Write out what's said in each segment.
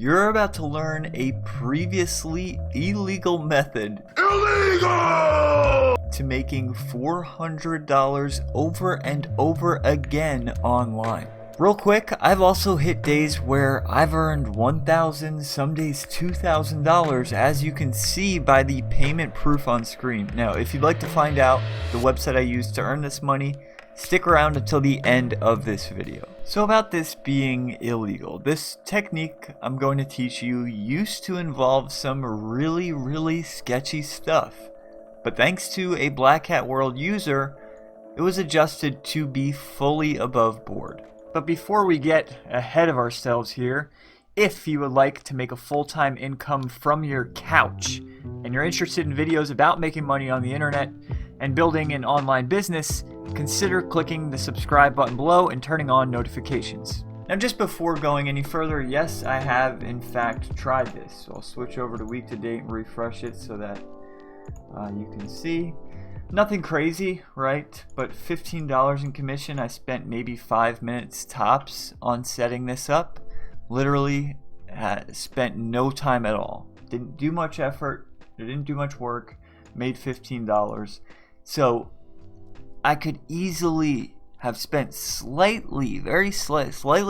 You're about to learn a previously illegal method to making $400 over and over again online. Real quick, I've also hit days where I've earned $1,000, some days $2,000, as you can see by the payment proof on screen. Now, if you'd like to find out the website I used to earn this money, stick around until the end of this video. So about this being illegal, this technique I'm going to teach you used to involve some really sketchy stuff. But thanks to a Black Hat World user, it was adjusted to be fully above board. But before we get ahead of ourselves here, if you would like to make a full-time income from your couch and you're interested in videos about making money on the internet and building an online business, consider clicking the subscribe button below and turning on notifications. Now, just before going any further, yes, I have in fact tried this. So I'll switch over to week to date and refresh it so that you can see. Nothing crazy, right? But $15 in commission. I spent maybe 5 minutes tops on setting this up. Literally spent no time at all. Didn't do much effort. Didn't do much work. Made $15. So I could easily have spent slightly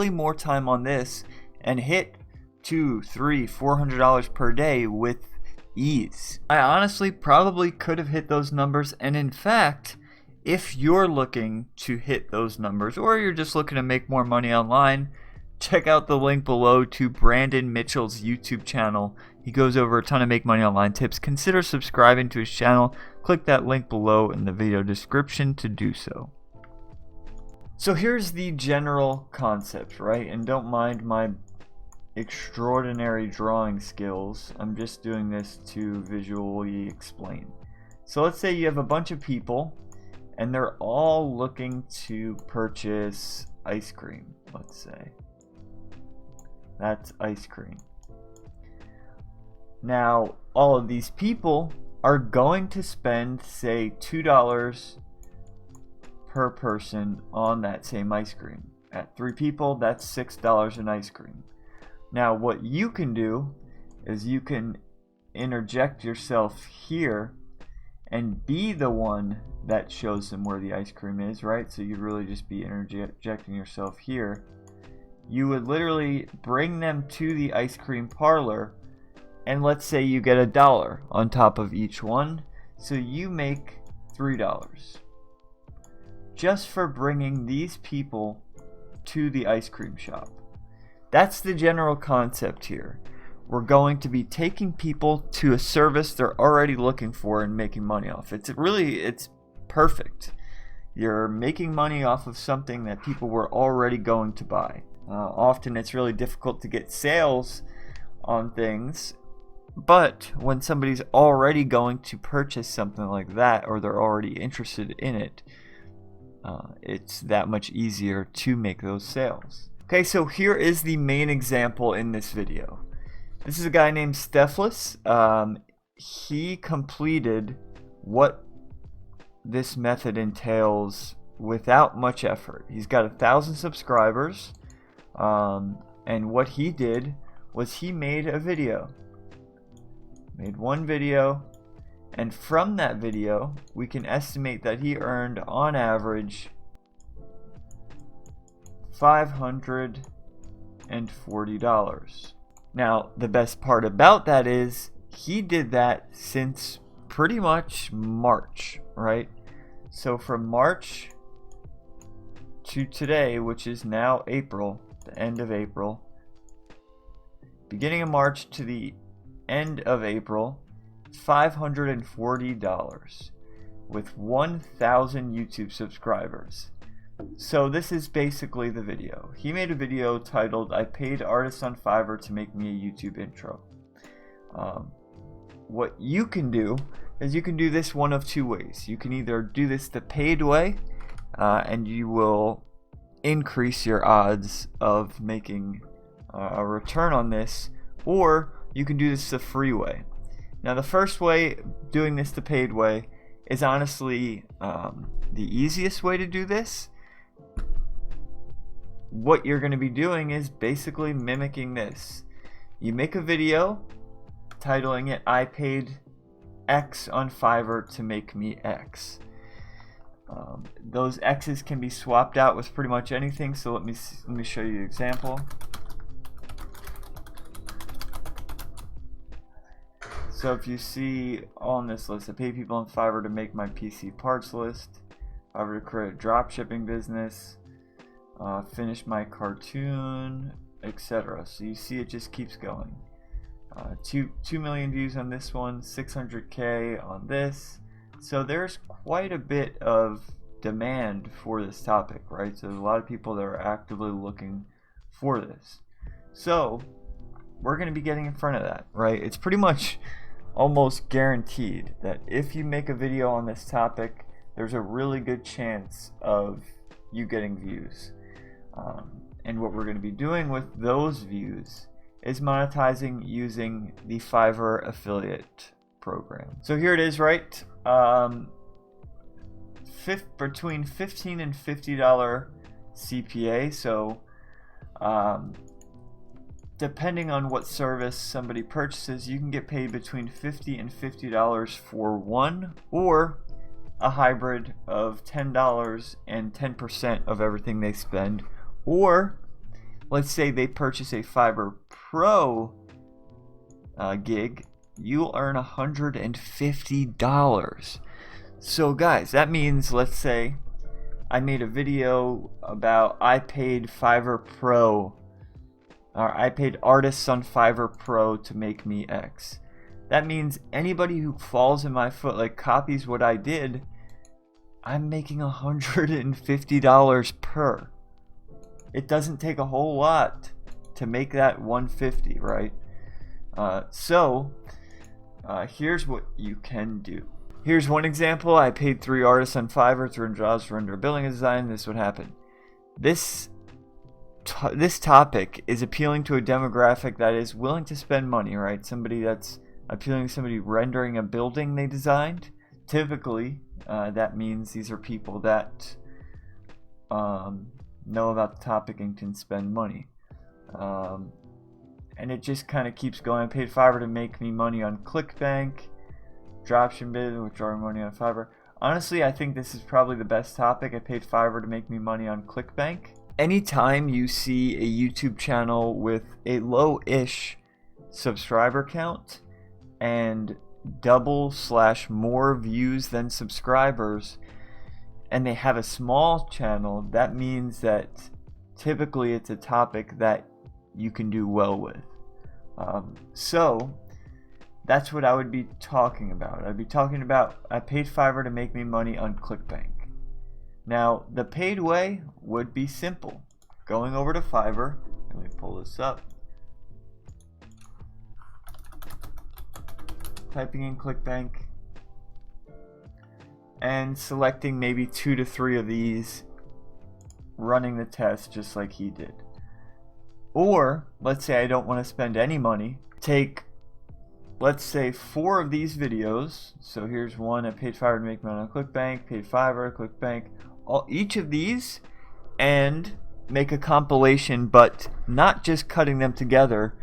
more time on this and hit $200, $300, $400 per day with ease. I honestly probably could have hit those numbers, and in fact, if you're looking to hit those numbers or you're just looking to make more money online, check out the link below to Brandon Mitchell's YouTube channel. He goes over a ton of make money online tips. Consider subscribing to his channel. Click that link below in the video description to do so. So here's the general concept, right? And don't mind my extraordinary drawing skills. I'm just doing this to visually explain. So let's say you have a bunch of people and they're all looking to purchase ice cream. Let's say that's ice cream. Now all of these people are going to spend, say, $2 per person on that same ice cream. At 3 people, that's $6 in ice cream. Now what you can do is you can interject yourself here and be the one that shows them where the ice cream is, right? So you'd really just be interjecting yourself here. You would literally bring them to the ice cream parlor, and let's say you get $1 on top of each one, so you make $3 just for bringing these people to the ice cream shop. That's the general concept here. We're going to be taking people to a service they're already looking for and making money off. It's perfect. You're making money off of something that people were already going to buy. Often it's really difficult to get sales on things, but when somebody's already going to purchase something like that, or they're already interested in it, it's that much easier to make those sales. Okay, so here is the main example in this video. This is a guy named Stefless. He completed what this method entails without much effort. He's got 1,000 subscribers, and what he did was he made a video. Made one video, and from that video, we can estimate that he earned on average $540. Now, the best part about that is he did that since pretty much March, right? So from March to today, which is now April, the end of April, beginning of March to the end of April, $540 with 1,000 YouTube subscribers. So this is basically the video. He made a video titled, "I paid artists on Fiverr to make me a YouTube intro." What you can do is you can do this one of two ways. You can either do this the paid way, and you will increase your odds of making a return on this, or you can do this the free way. Now the first way, doing this the paid way, is honestly the easiest way to do this. What you're going to be doing is basically mimicking this. you make a video titling it "I paid X on Fiverr to make me X." Those X's can be swapped out with pretty much anything. So let me show you an example. So if you see on this list, I pay people on Fiverr to make my PC parts list, Fiverr to create a drop shipping business, finish my cartoon, etc. So you see it just keeps going. 2 million views on this one, 600K on this. So there's quite a bit of demand for this topic, right? So there's a lot of people that are actively looking for this. So we're going to be getting in front of that, right? It's pretty much almost guaranteed that if you make a video on this topic, there's a really good chance of you getting views. And what we're going to be doing with those views is monetizing using the Fiverr affiliate program. So here it is, right? Between $15 and $50 CPA. So depending on what service somebody purchases, you can get paid between $50 and $50 for one, or a hybrid of $10 and 10% of everything they spend. Or let's say they purchase a Fiverr Pro gig, you'll earn $150. So guys, that means, let's say I made a video about I paid Fiverr Pro, or I paid artists on Fiverr Pro to make me X. That means anybody who falls in my foot, like copies what I did, I'm making $150 per. It doesn't take a whole lot to make that 150, right? Here's what you can do. Here's one example. I paid 3 artists on Fiverr, 300 jobs for render, building, and design. This would happen. This topic is appealing to a demographic that is willing to spend money, right? Somebody that's appealing to somebody rendering a building they designed. Typically, that means these are people that know about the topic and can spend money. And it just kind of keeps going. I paid Fiverr to make me money on ClickBank, dropshipping business, withdrawing money on Fiverr. Honestly, I think this is probably the best topic. I paid Fiverr to make me money on ClickBank. Anytime you see a YouTube channel with a low-ish subscriber count and double/more views than subscribers, and they have a small channel, that means that typically it's a topic that you can do well with. So that's what I would be talking about. I'd be talking about I paid Fiverr to make me money on ClickBank. Now, the paid way would be simple. Going over to Fiverr, let me pull this up, typing in ClickBank, and selecting maybe 2 to 3 of these, running the test just like he did. Or, let's say I don't want to spend any money, take, let's say, 4 of these videos. So here's one, I paid Fiverr to make money on ClickBank, paid Fiverr, ClickBank, each of these, and make a compilation, but not just cutting them together,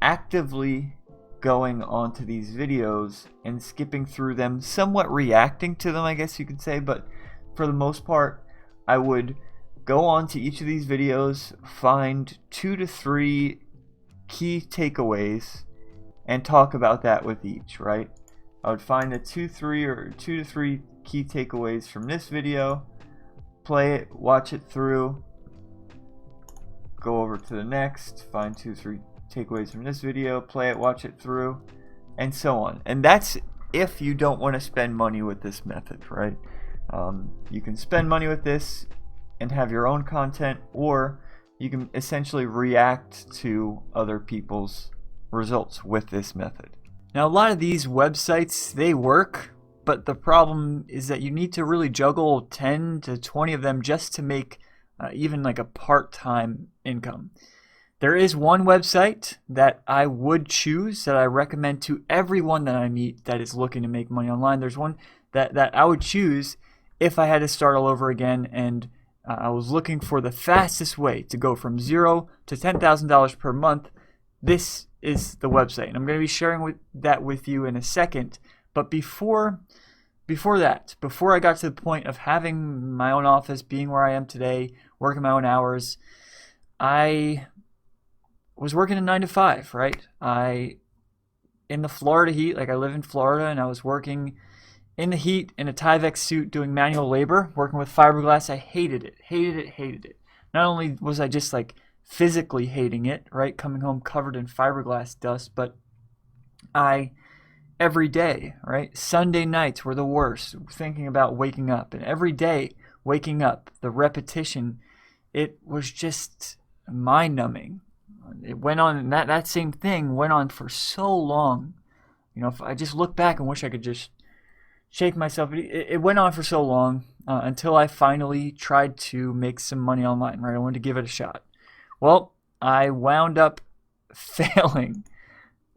actively going onto these videos and skipping through them, somewhat reacting to them, I guess you could say, but for the most part, I would go on to each of these videos, find 2 to 3 key takeaways, and talk about that with each, right? I would find the 2 to 3 key takeaways from this video, play it, watch it through, go over to the next, find 2 to 3 takeaways from this video, play it, watch it through, and so on. And that's if you don't want to spend money with this method, right? You can spend money with this and have your own content, or you can essentially react to other people's results with this method. Now, a lot of these websites, they work, but the problem is that you need to really juggle 10 to 20 of them just to make even like a part-time income. There is one website that I would choose, that I recommend to everyone that I meet that is looking to make money online. There's one that I would choose if I had to start all over again, and I was looking for the fastest way to go from $0 to $10,000 per month. This is the website. And I'm going to be sharing that with you in a second. But before that, before I got to the point of having my own office, being where I am today, working my own hours, I was working a 9 to 5, right? In the Florida heat, like I live in Florida, and I was working in the heat in a Tyvek suit doing manual labor, working with fiberglass. I hated it, hated it, hated it. Not only was I just like physically hating it, right, coming home covered in fiberglass dust, but every day, right, Sunday nights were the worst, thinking about waking up. And every day waking up, the repetition, it was just mind-numbing. It went on, that same thing went on for so long. You know, if I just look back and wish I could just shake myself. It went on for so long until I finally tried to make some money online, right? I wanted to give it a shot. Well, I wound up failing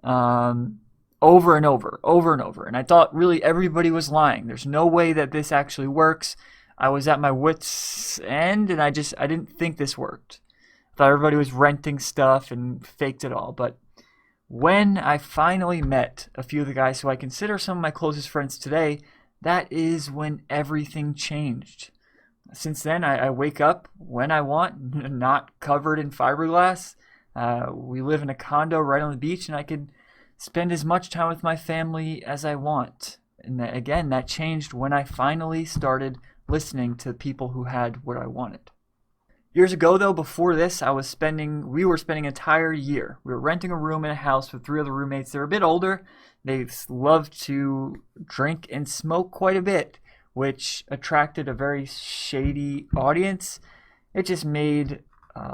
over and over. And I thought really everybody was lying. There's no way that this actually works. I was at my wit's end, and I didn't think this worked. I thought everybody was renting stuff and faked it all. But when I finally met a few of the guys who I consider some of my closest friends today, that is when everything changed. Since then, I wake up when I want, not covered in fiberglass. We live in a condo right on the beach, and I can spend as much time with my family as I want. And again, that changed when I finally started listening to people who had what I wanted. Years ago, though, before this, we were spending an entire year. We were renting a room in a house with 3 other roommates. They were a bit older. They loved to drink and smoke quite a bit, which attracted a very shady audience. It just made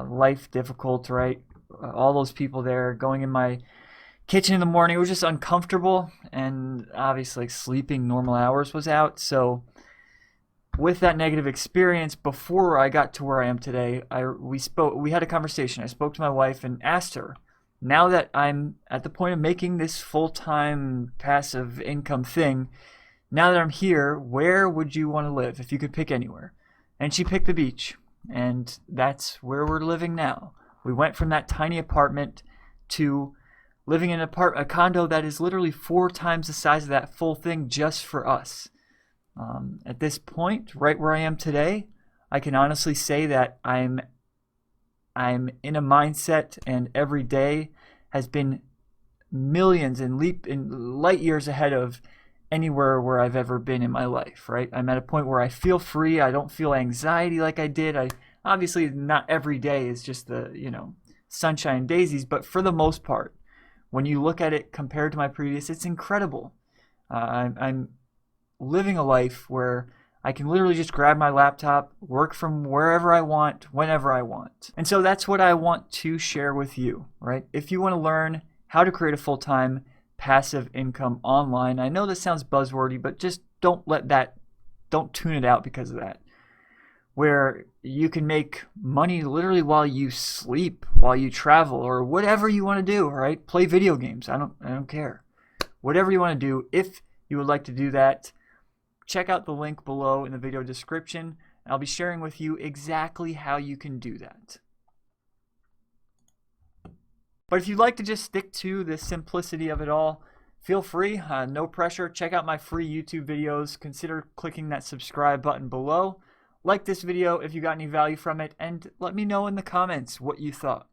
life difficult, right? All those people there going in my kitchen in the morning, it was just uncomfortable, and obviously sleeping normal hours was out. So with that negative experience, before I got to where I am today, we had a conversation. I spoke to my wife and asked her, now that I'm at the point of making this full-time passive income thing, now that I'm here, where would you want to live if you could pick anywhere? And she picked the beach, and that's where we're living now. We went from that tiny apartment to living in a condo that is literally 4 times the size of that full thing just for us. At this point, right where I am today, I can honestly say that I'm in a mindset, and every day has been millions and light years ahead of anywhere where I've ever been in my life, right? I'm at a point where I feel free. I don't feel anxiety like I did. Obviously not every day is just the, sunshine and daisies, but for the most part, when you look at it compared to my previous, it's incredible. I'm living a life where I can literally just grab my laptop, work from wherever I want, whenever I want. And so that's what I want to share with you, right? If you want to learn how to create a full-time passive income online, I know this sounds buzzwordy, but just don't tune it out because of that. Where you can make money literally while you sleep, while you travel, or whatever you want to do, right? Play video games. I don't care. Whatever you want to do, if you would like to do that, check out the link below in the video description. I'll be sharing with you exactly how you can do that. But if you'd like to just stick to the simplicity of it all, feel free, no pressure. Check out my free YouTube videos. Consider clicking that subscribe button below. Like this video if you got any value from it, and let me know in the comments what you thought.